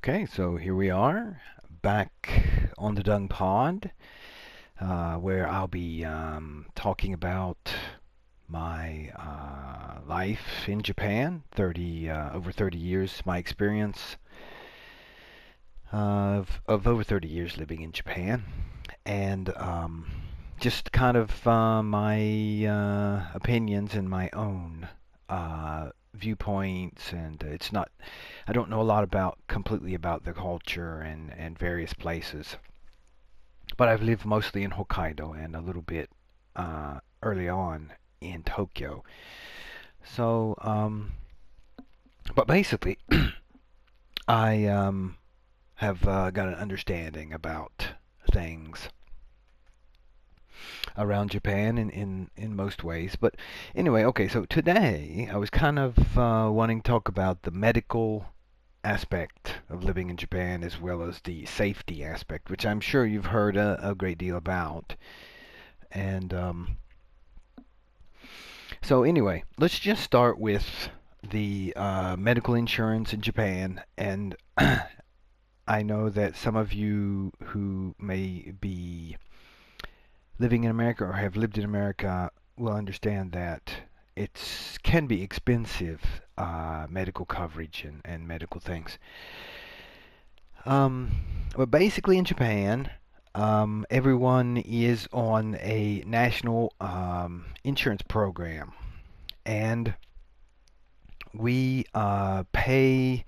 Okay, so here we are back on the Dung Pod, where I'll be talking about my life in Japan, over 30 years, my experience of over 30 years living in Japan, and just kind of my opinions and my own viewpoints. And I don't know a lot about completely about the culture and various places, but I've lived mostly in Hokkaido and a little bit early on in Tokyo. So, but basically, I have got an understanding about things around Japan in most ways. But anyway, okay, so today I was kind of wanting to talk about the medical aspect of living in Japan as well as the safety aspect, which I'm sure you've heard a great deal about. And so anyway, let's just start with the medical insurance in Japan. And I know that some of you who may be living in America or have lived in America will understand that it can be expensive, medical coverage and medical things. Um, but basically in Japan, everyone is on a national insurance program, and we pay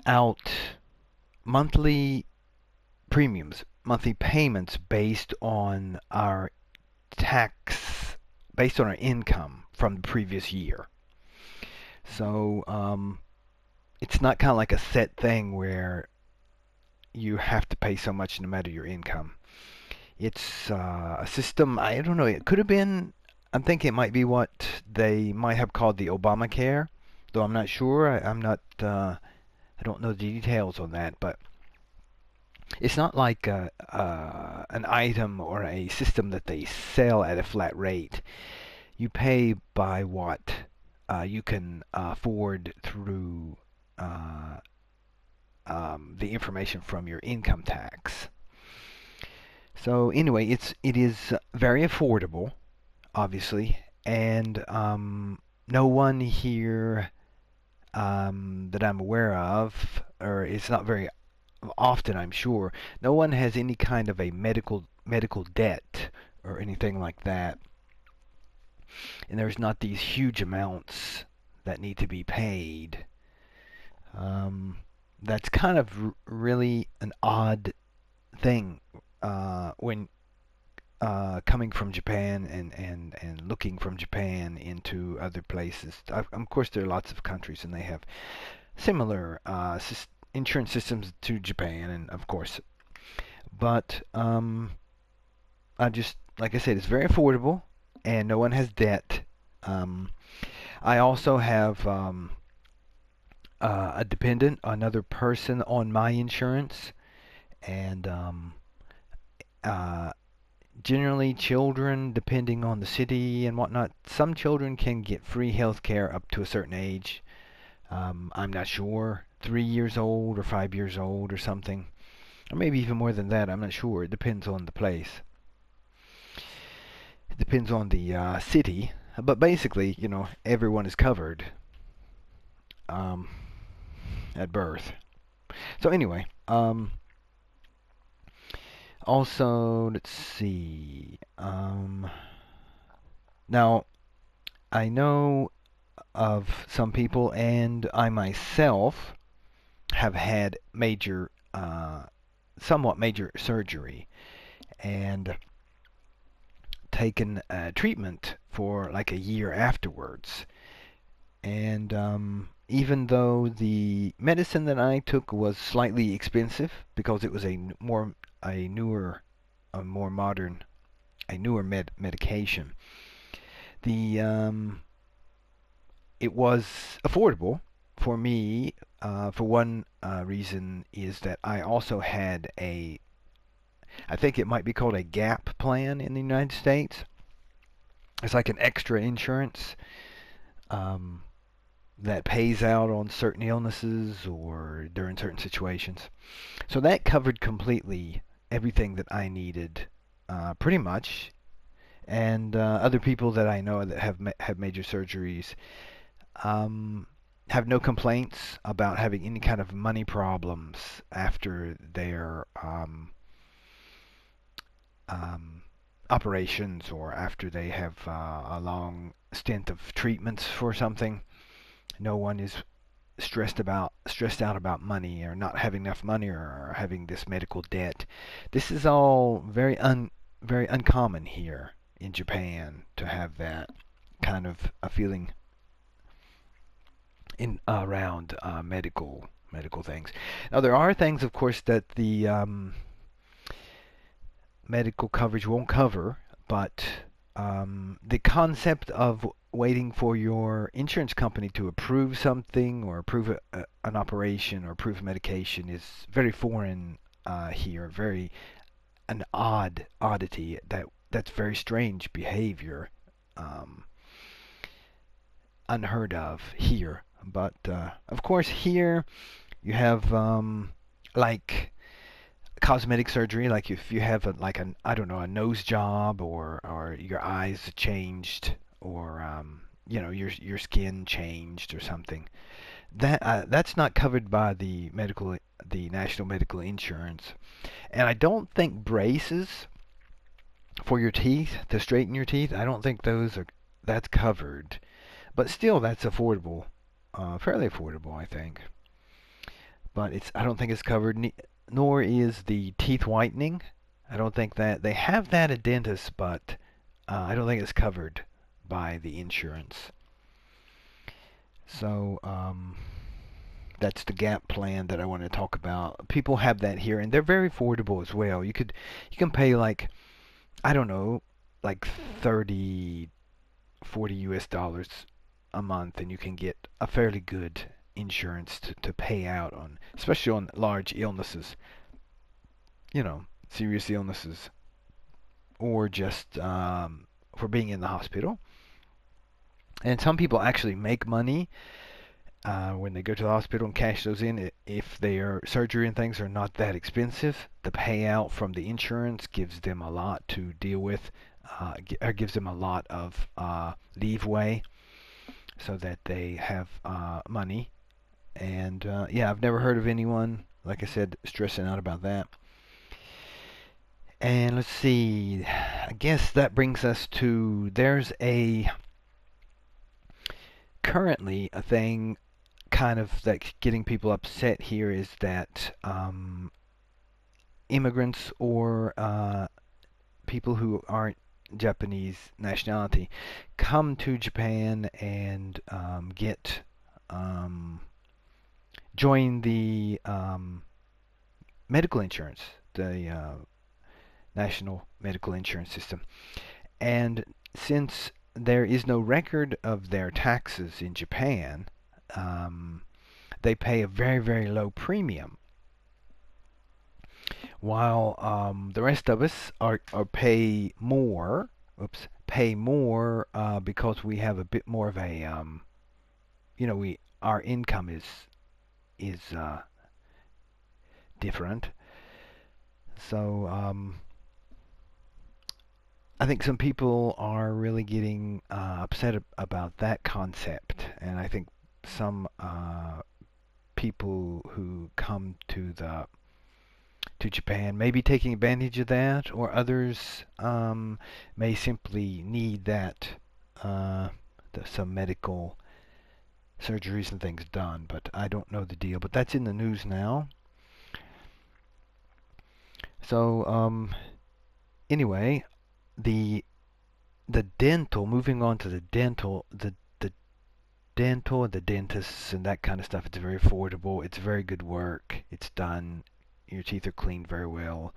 out monthly premiums, monthly payments based on our tax, based on our income from the previous year. So it's not kind of like a set thing where you have to pay so much no matter your income. It's a system. I don't know. It could have been. I'm thinking it might be what they might have called the Obamacare, though I'm not sure. I'm not. I don't know the details on that, but it's not like an item or a system that they sell at a flat rate. You pay by what you can afford through the information from your income tax. So anyway, it is very affordable, obviously, and no one here that I'm aware of, or it's not very often, I'm sure, no one has any kind of a medical debt or anything like that, and there's not these huge amounts that need to be paid. Um, that's kind of really an odd thing when coming from Japan and looking from Japan into other places. Of course, there are lots of countries and they have similar insurance systems to Japan, and of course, but I just like I said, it's very affordable and no one has debt. Um, I also have a dependent, another person on my insurance, and uh, generally children, depending on the city and whatnot, some children can get free health care up to a certain age. I'm not sure, 3 years old or 5 years old or something, or maybe even more than that. I'm not sure. It depends on the place. It depends on the city. But basically, everyone is covered um, at birth. So anyway, also let's see. Now I know of some people, and I myself have had somewhat major surgery, and taken treatment for like a year afterwards. And even though the medicine that I took was slightly expensive because it was a newer, a more modern, a newer medication, the it was affordable for me. For one reason is that I also had I think it might be called a gap plan in the United States. It's like an extra insurance. Um, that pays out on certain illnesses or during certain situations. So that covered completely everything that I needed, pretty much. And other people that I know that have major surgeries um, have no complaints about having any kind of money problems after their um, operations or after they have a long stint of treatments for something. No one is stressed out about money or not having enough money or having this medical debt. This is all very uncommon here in Japan to have that kind of a feeling in around medical things. Now there are things, of course, that the medical coverage won't cover, but the concept of waiting for your insurance company to approve something or approve an operation or approve medication is very foreign here, very an oddity that's very strange behavior, um, unheard of here. But of course, here you have like cosmetic surgery, like if you have like an I don't know a nose job or your eyes changed or your skin changed or something. That's not covered by the National Medical Insurance. And I don't think braces for your teeth to straighten your teeth. I don't think that's covered. But still, that's affordable, fairly affordable, I think. But I don't think it's covered. Nor is the teeth whitening. I don't think that they have that at dentists, but I don't think it's covered by the insurance. So that's the gap plan that I want to talk about. People have that here, and they're very affordable as well. You can pay like I don't know, like 30, 40 US dollars a month, and you can get a fairly good insurance to pay out on, especially on large illnesses, serious illnesses, or just for being in the hospital. And some people actually make money when they go to the hospital and cash those in. If their surgery and things are not that expensive, the payout from the insurance gives them a lot to deal with, gives them a lot of leeway so that they have money. And yeah, I've never heard of anyone, like I said, stressing out about that. And let's see, I guess that brings us to there's currently a thing kind of that's getting people upset here is that immigrants or people who aren't Japanese nationality come to Japan and get join the medical insurance, the national medical insurance system. And since there is no record of their taxes in Japan, they pay a very low premium, while the rest of us are pay more. Pay more because we have a bit more of a we our income is different. So I think some people are really getting upset about that concept, and I think some people who come to Japan may be taking advantage of that, or others may simply need that some medical surgeries and things done. But I don't know the deal. But that's in the news now. So anyway, the dental. Moving on to the dental, the dentists and that kind of stuff. It's very affordable. It's very good work. It's done. Your teeth are cleaned very well.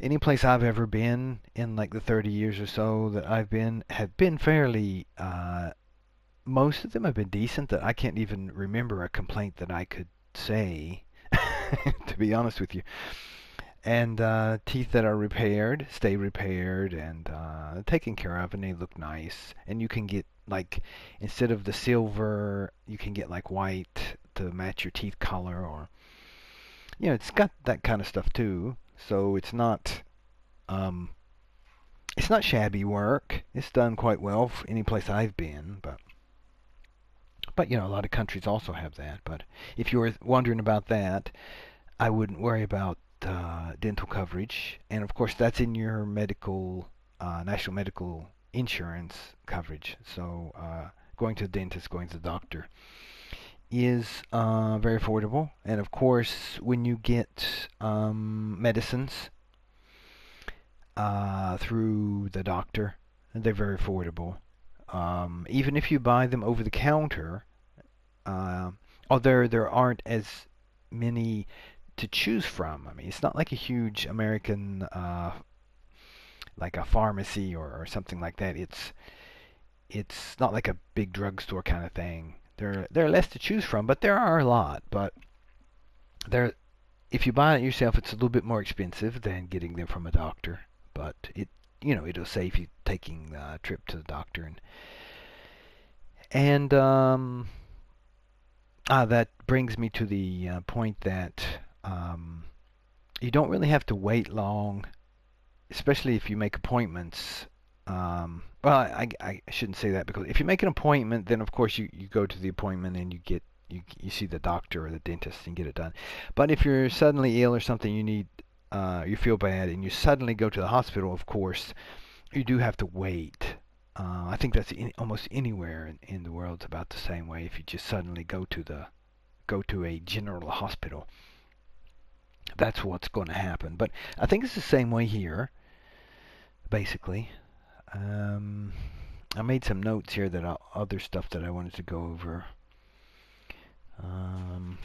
Any place I've ever been in like the 30 years or so that I've been have been fairly. Most of them have been decent. That I can't even remember a complaint that I could say. To be honest with you. And teeth that are repaired stay repaired and taken care of, and they look nice. And you can get like instead of the silver, you can get like white to match your teeth color, or it's got that kind of stuff too. So um, it's not shabby work. It's done quite well for any place I've been, but a lot of countries also have that. But if you were wondering about that, I wouldn't worry about dental coverage, and of course that's in your national medical insurance coverage. So going to the dentist, going to the doctor is very affordable, and of course when you get medicines through the doctor, they're very affordable. Even if you buy them over the counter, uh, there aren't as many to choose from. I mean, it's not like a huge American, like a pharmacy or something like that. It's not like a big drugstore kind of thing. There are less to choose from, but there are a lot. But there, if you buy it yourself, it's a little bit more expensive than getting them from a doctor. But it'll save you taking a trip to the doctor, and that brings me to the point that um, you don't really have to wait long, especially if you make appointments. Well, I shouldn't say that, because if you make an appointment, then of course you go to the appointment and you see the doctor or the dentist and get it done. But if you're suddenly ill or something, you feel bad and you suddenly go to the hospital, of course you do have to wait. I think that's almost anywhere in the world about the same way. If you just suddenly go to a general hospital, that's what's going to happen. But I think it's the same way here, basically. Um, I made some notes here other stuff that I wanted to go over. Um,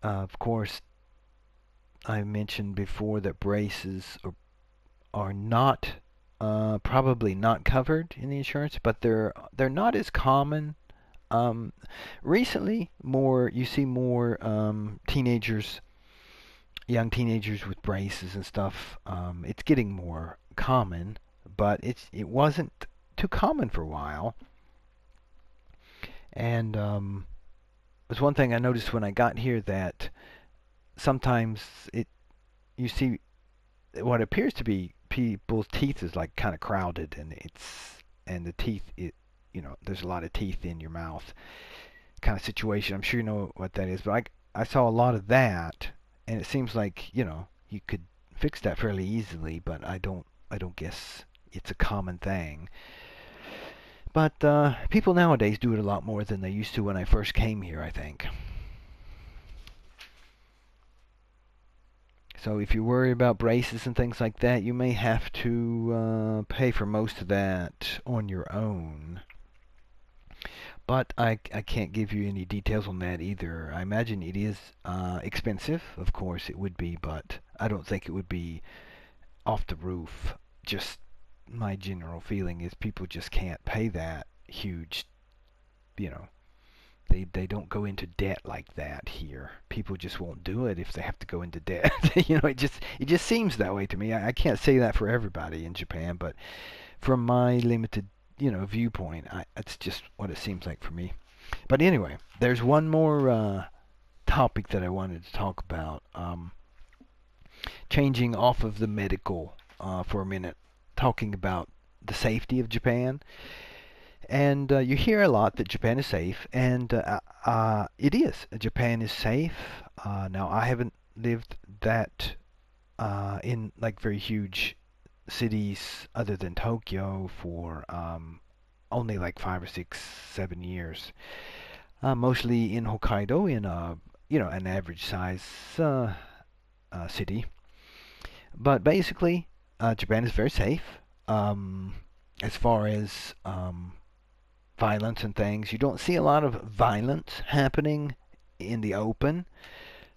of course, I mentioned before that braces are not probably not covered in the insurance, but they're not as common. Um, Recently, you see more young teenagers with braces and stuff. It's getting more common, but it wasn't too common for a while. And there's one thing I noticed when I got here, that sometimes you see what appears to be people's teeth is like kind of crowded, and the teeth, there's a lot of teeth in your mouth kind of situation. I'm sure you know what that is, but I saw a lot of that, and it seems like you could fix that fairly easily, but I don't guess it's a common thing. But people nowadays do it a lot more than they used to when I first came here, I think. So if you worry about braces and things like that, you may have to pay for most of that on your own. But I can't give you any details on that either. I imagine it is expensive. Of course it would be, but I don't think it would be off the roof. Just my general feeling is people just can't pay that huge, you know, they don't go into debt like that here. People just won't do it if they have to go into debt. It just seems that way to me. I can't say that for everybody in Japan, but from my limited viewpoint, that's just what it seems like for me. But anyway, there's one more topic that I wanted to talk about. Changing off of the medical for a minute, talking about the safety of Japan. And you hear a lot that Japan is safe, and it is. Japan is safe. Now, I haven't lived that in like very huge cities other than Tokyo for only like 5 or 6, 7 years. Mostly in Hokkaido, in an average size city. But basically, Japan is very safe. As far as violence and things, you don't see a lot of violence happening in the open,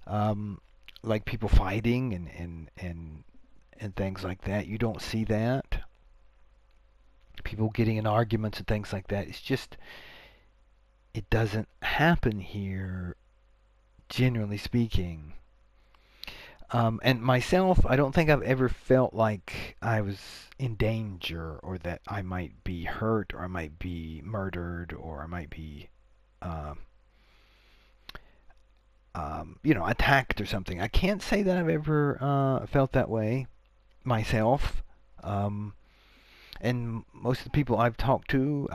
um, like people fighting and things like that. You don't see that. People getting in arguments and things like that. It doesn't happen here, generally speaking. And myself, I don't think I've ever felt like I was in danger or that I might be hurt or I might be murdered or I might be, uh, attacked or something. I can't say that I've ever felt that way myself. Um, and most of the people I've talked to,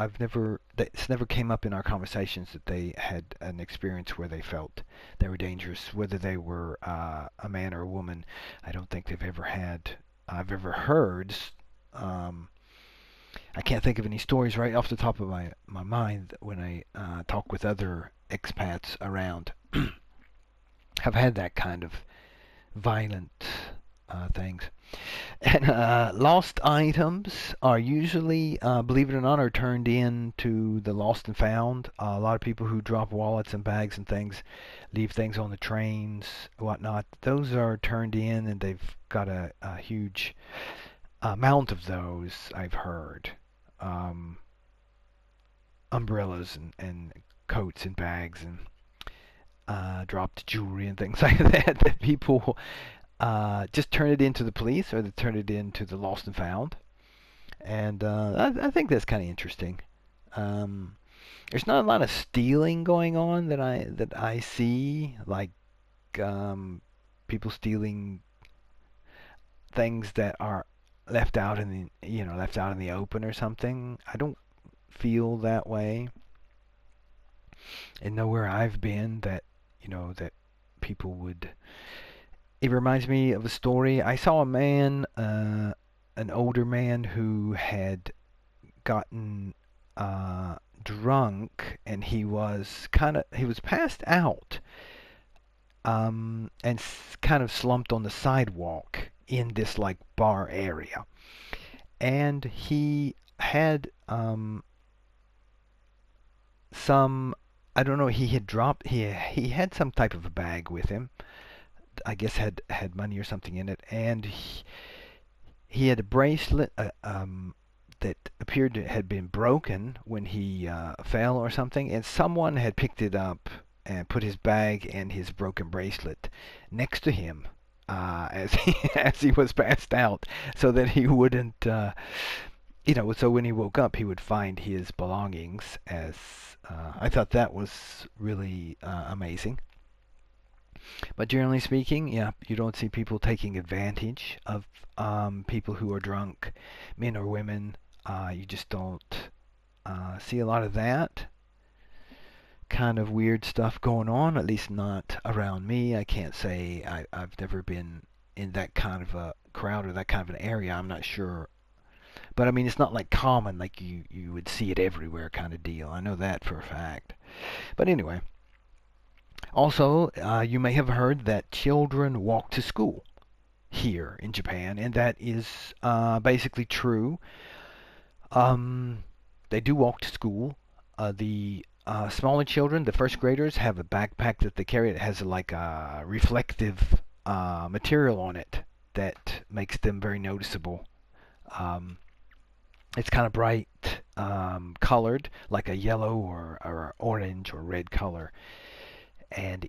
it's never came up in our conversations that they had an experience where they felt they were dangerous, whether they were a man or a woman. I don't think I've ever heard. Um, I can't think of any stories right off the top of my mind when I talk with other expats around have had that kind of violent things. And lost items are usually, believe it or not, are turned in to the lost and found. A lot of people who drop wallets and bags and things, leave things on the trains, whatnot. Those are turned in, and they've got a huge amount of those. I've heard umbrellas and coats and bags and dropped jewelry and things like that. That people just turn it into the police or they turn it into the lost and found. And I think that's kind of interesting. Um, there's not a lot of stealing going on that I see, like um, people stealing things that are left out in the open or something. I don't feel that way, and nowhere I've been that people would. It reminds me of a story. I saw a man, an older man who had gotten drunk, and he was passed out, and kind of slumped on the sidewalk in this like bar area, and he had some. I don't know. He had some type of a bag with him. I guess had money or something in it, and he had a bracelet that appeared to had been broken when he fell or something, and someone had picked it up and put his bag and his broken bracelet next to him as he as he was passed out, so that he wouldn't, so when he woke up, he would find his belongings. As I thought that was really amazing. But generally speaking, yeah, you don't see people taking advantage of people who are drunk, men or women. You just don't see a lot of that kind of weird stuff going on, at least not around me. I can't say I've never been in that kind of a crowd or that kind of an area. I'm not sure. But I mean, it's not like common, like you would see it everywhere kind of deal. I know that for a fact. But anyway, also, you may have heard that children walk to school here in Japan, and that is basically true. Um, they do walk to school. The smaller children, the first graders, have a backpack that they carry. It has like a reflective material on it that makes them very noticeable. Um, it's kind of bright colored, like a yellow or orange or red color, and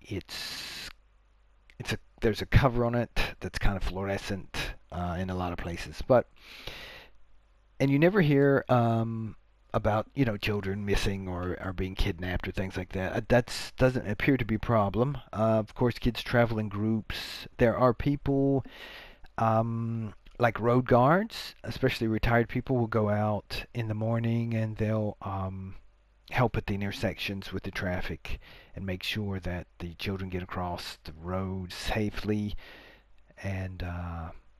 there's a cover on it that's kind of fluorescent in a lot of places. And you never hear about children missing or being kidnapped or things like that. That doesn't appear to be a problem. Of course, kids travel in groups. There are people like road guards, especially retired people, will go out in the morning and they'll help at the intersections with the traffic and make sure that the children get across the road safely. And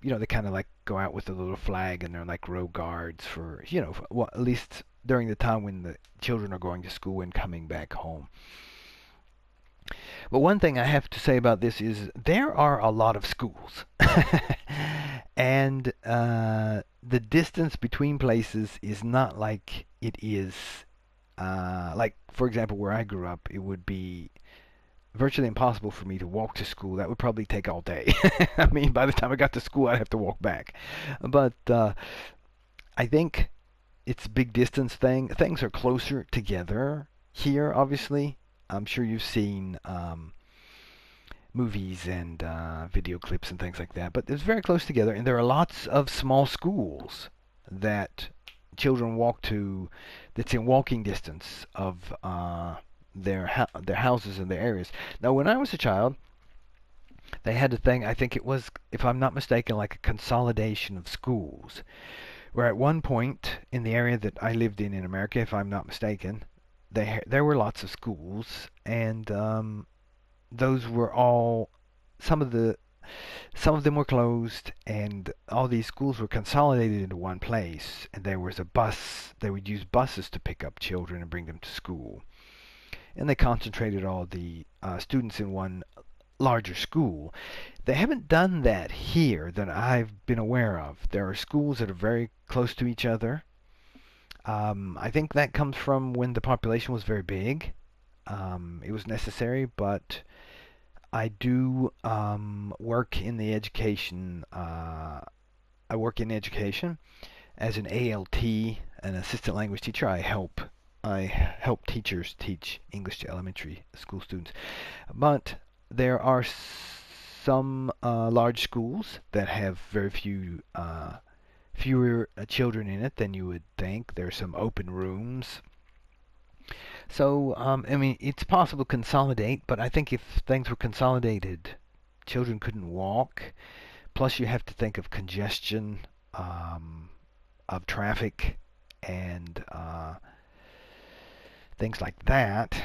they kind of like go out with a little flag and they're like road guards for well, at least during the time when the children are going to school and coming back home. But one thing I have to say about this is there are a lot of schools. And the distance between places is not like it is, like, for example, where I grew up, it would be virtually impossible for me to walk to school. That would probably take all day. I mean, by the time I got to school, I'd have to walk back. But I think it's a big distance thing. Things are closer together here, obviously. I'm sure you've seen movies and video clips and things like that. But it's very close together, and there are lots of small schools that children walk to, that's in walking distance of their houses and their areas. Now, when I was a child, they had a thing. I think it was, if I'm not mistaken, like a consolidation of schools, where at one point in the area that I lived in America, if I'm not mistaken, there were lots of schools, and those were all some of the some of them were closed, and all these schools were consolidated into one place. And there was a bus. They would use buses to pick up children and bring them to school, and they concentrated all the students in one larger school. They haven't done that here that I've been aware of. There are schools that are very close to each other. I think that comes from when the population was very big. It was necessary, but I do work in the education. I work in education as an ALT, an assistant language teacher. I help teachers teach English to elementary school students. But there are some large schools that have very fewer children in it than you would think. There are some open rooms. So, I mean, it's possible to consolidate, but I think if things were consolidated, children couldn't walk. Plus, you have to think of congestion, of traffic, and things like that.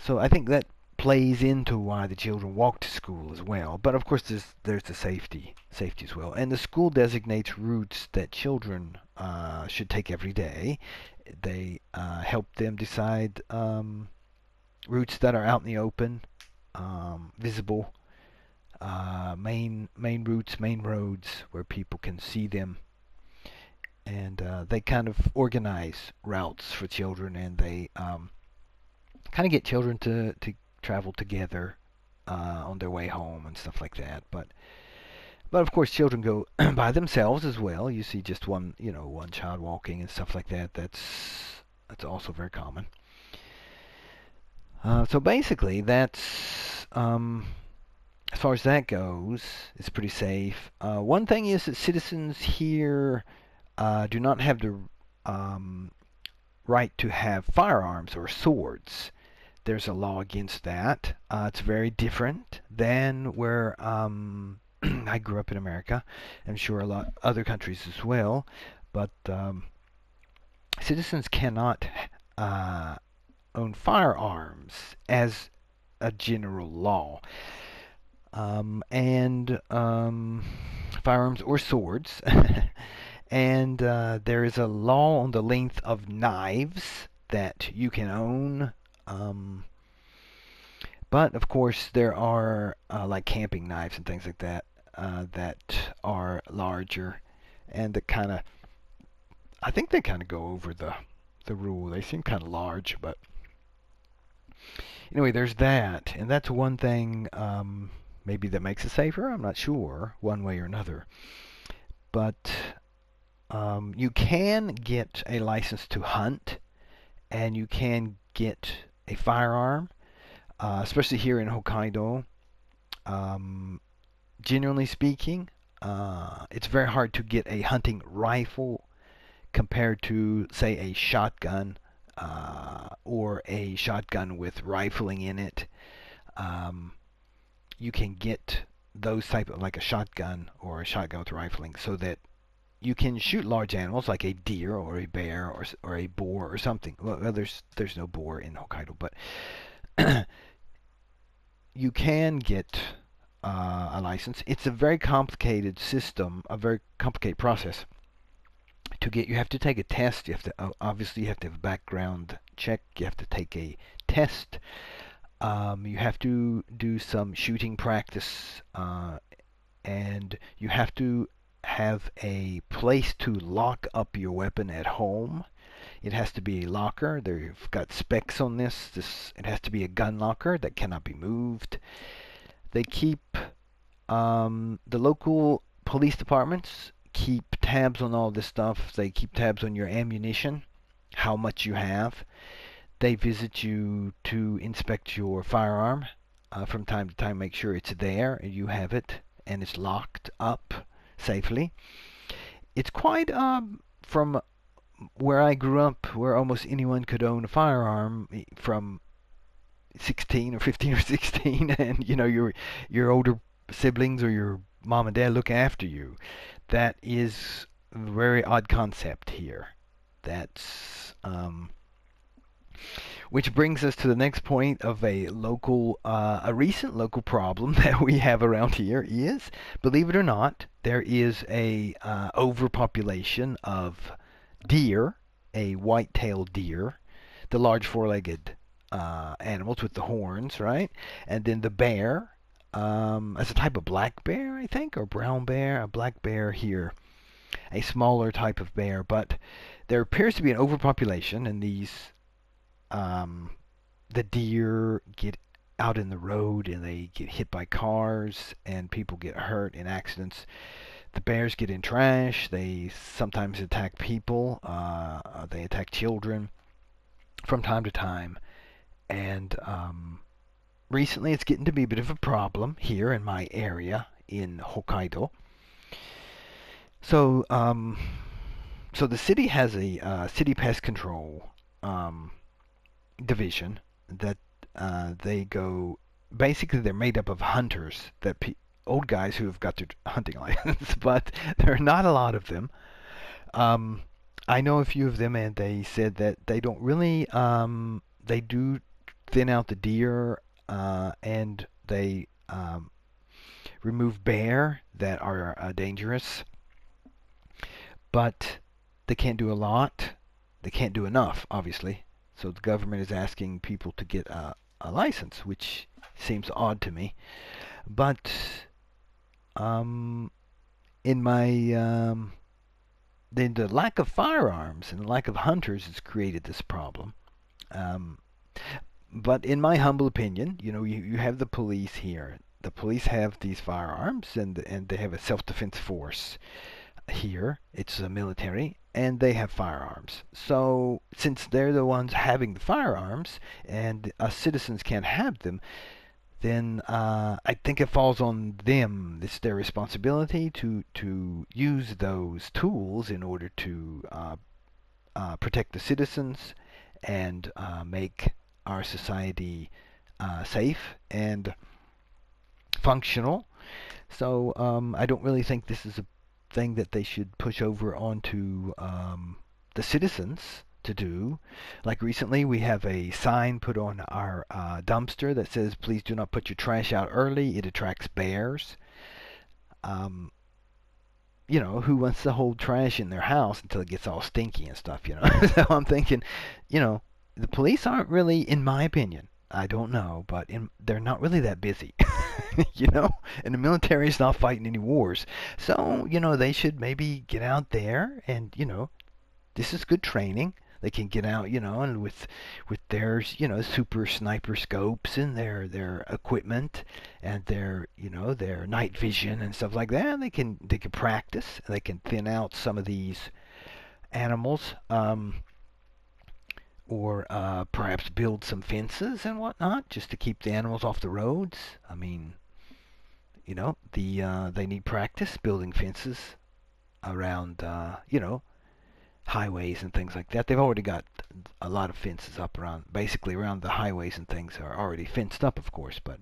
So I think that plays into why the children walk to school as well. But of course, there's the safety as well. And the school designates routes that children should take every day. They help them decide routes that are out in the open, visible, main routes, main roads where people can see them. And they kind of organize routes for children, and they kind of get children to travel together on their way home and stuff like that. But of course, children go by themselves as well. You see just one child walking and stuff like that. That's also very common. So basically, that's as far as that goes, it's pretty safe. One thing is that citizens here do not have the right to have firearms or swords. There's a law against that. It's very different than where I grew up in America. I'm sure a lot other countries as well. But citizens cannot own firearms as a general law. And firearms or swords. And there is a law on the length of knives that you can own. But of course, there are like camping knives and things like that that are larger, and that I think they kind of go over the rule. They seem kind of large, but anyway, there's that, and that's one thing maybe that makes it safer. I'm not sure, one way or another. But you can get a license to hunt, and you can get a firearm, especially here in Hokkaido. Generally speaking, it's very hard to get a hunting rifle compared to, say, a shotgun or a shotgun with rifling in it. You can get those type of, like a shotgun or a shotgun with rifling, so that you can shoot large animals like a deer or a bear or a boar or something. Well, there's no boar in Hokkaido, but you can get a license. It's a very complicated system, a very complicated process to get. You have to take a test. You have to obviously you have to have a background check. You have to take a test. You have to do some shooting practice, and you have to have a place to lock up your weapon at home. It has to be a locker. They've got specs on this. It has to be a gun locker that cannot be moved. They keep the local police departments keep tabs on all this stuff. They keep tabs on your ammunition, how much you have. They visit you to inspect your firearm. from time to time, make sure it's there and you have it and it's locked up safely. It's quite from where I grew up, where almost anyone could own a firearm from 16 or 15 or 16, and your older siblings or your mom and dad look after you. That is a very odd concept here. That's which brings us to the next point of a recent local problem that we have around here is, believe it or not, there is a overpopulation of deer, a white-tailed deer, the large four-legged animals with the horns, right? And then the bear, as a type of black bear, I think, or brown bear, a black bear here, a smaller type of bear. But there appears to be an overpopulation, and um, the deer get out in the road and they get hit by cars, and people get hurt in accidents. The bears get in trash. They sometimes attack people. They attack children from time to time. And recently it's getting to be a bit of a problem here in my area in Hokkaido. So, so the city has a city pest control division that they go. Basically, they're made up of hunters old guys who have got their hunting license, but there are not a lot of them. Um, I know a few of them, and they said that they don't really. They do thin out the deer, and they remove bear that are dangerous, but they can't do a lot. They can't do enough, obviously. So the government is asking people to get a license, which seems odd to me. But in my the lack of firearms and the lack of hunters has created this problem. Um, but in my humble opinion, you have the police here. The police have these firearms, and they have a self-defense force here. It's a military, and they have firearms. So since they're the ones having the firearms, and us citizens can't have them, then I think it falls on them. It's their responsibility to use those tools in order to protect the citizens and make our society safe and functional. So I don't really think this is a thing that they should push over onto the citizens to do. Like recently, we have a sign put on our dumpster that says, "Please do not put your trash out early. It attracts bears." Um, who wants to hold trash in their house until it gets all stinky and stuff? So I'm thinking, the police aren't really, in my opinion, I don't know, but they're not really that busy, and the military is not fighting any wars. So, they should maybe get out there and, this is good training. They can get out, and with their, super sniper scopes and their equipment and their night vision and stuff like that. They can practice. They can thin out some of these animals, or perhaps build some fences and whatnot just to keep the animals off the roads. I mean, they need practice building fences around, highways and things like that. They've already got a lot of fences up basically around the highways, and things are already fenced up, of course, but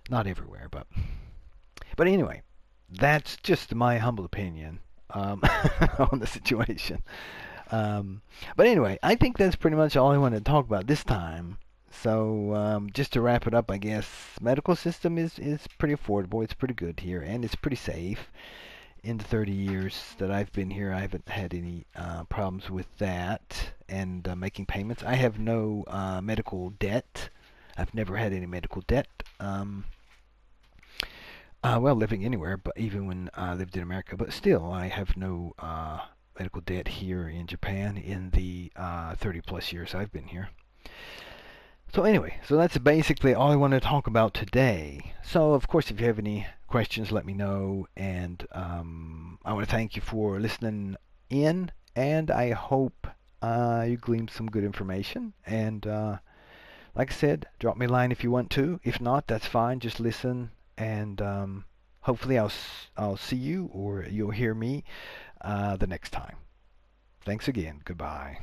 not everywhere. But anyway, that's just my humble opinion on the situation. But anyway, I think that's pretty much all I wanted to talk about this time. So just to wrap it up, I guess medical system is pretty affordable. It's pretty good here, and it's pretty safe. In the 30 years that I've been here, I haven't had any problems with that and making payments. I have no medical debt. I've never had any medical debt. Well, living anywhere, but even when I lived in America. But still, I have no medical debt here in Japan in the 30 plus years I've been here. So anyway, so that's basically all I want to talk about today. So of course, if you have any questions, let me know. And I want to thank you for listening in. And I hope you gleaned some good information. And like I said, drop me a line if you want to. If not, that's fine. Just listen, and hopefully I'll see you or you'll hear me the next time. Thanks again. Goodbye.